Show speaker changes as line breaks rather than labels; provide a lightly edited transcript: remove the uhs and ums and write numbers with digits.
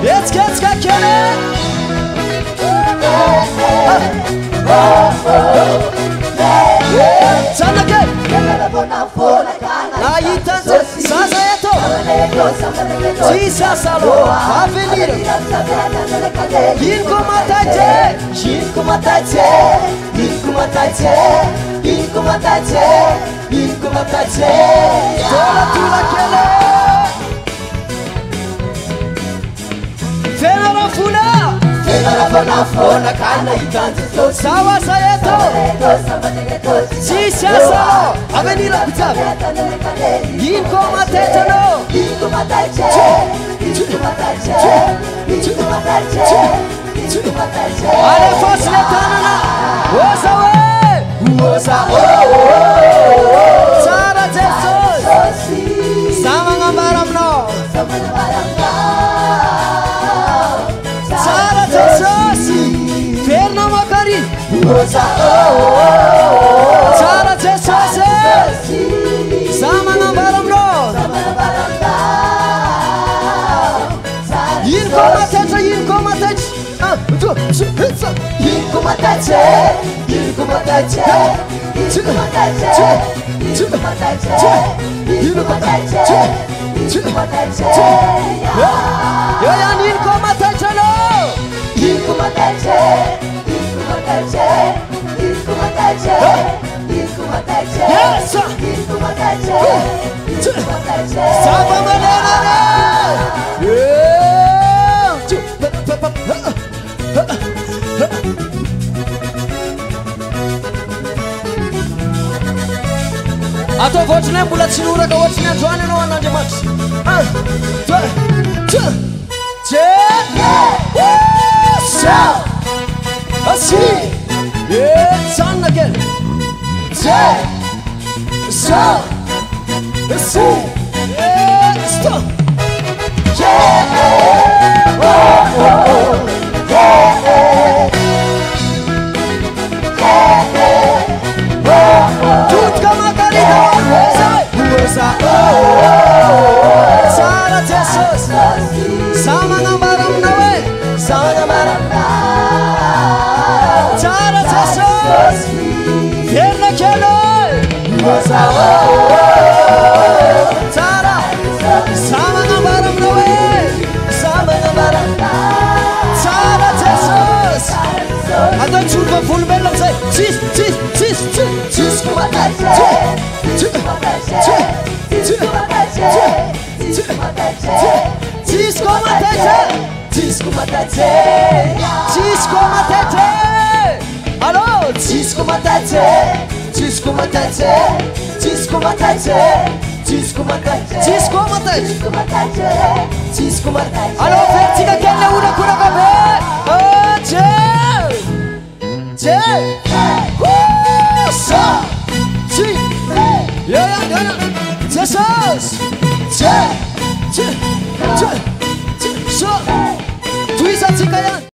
Etska kene Sanake Aitanza Sasa eto Sisa salo Avenir Yinko matache Yinko matache Yinko matache Yinko matache Yinko matache Tola tula kele Fenara funa Fenara funa kana itanza Sawa sayeto Sisa salo Avenir kutab Yinko matache no Yinko matache Yinko matache Yinko matache Yinko matache Ale fasle tanana Wosa Wosa Sara Jesus Sama ngambaram no Sara Jesus Ferna makari Wosa Sara Jesus Sama ngambaram no Yinko matache Yinko matache Yinko matache Yinko matache Yinko matache Yinko matache Yinko matache Yinko matache Yo yan yinko matache no Yinko matache Yinko matache Yinko matache Yinko matache Yes Yinko matache Yinko matache Saba manana Ato vočne mbola tsy noraka ohatrany androany anao an'Andriamanitra Asi Sanna kely Asi Stop Tutka makarita Sara Jesus Sama ngambaram nawe Sama ngambaram Sara Jesus Yerna keloi Sara Sama ngambaram nawe Sama ngambaram Sara Jesus Ada churba full bella say Cis Cisco matache Cisco matache Cisco matache Cisco matache Cisco matache Cisco matache Cisco matache Allo Cisco matache Cisco matache Cisco matache Cisco matache Cisco matache Cisco matache Cisco matache Allo vertiga kelle una kura kabe Jesus! Twisa tika yan!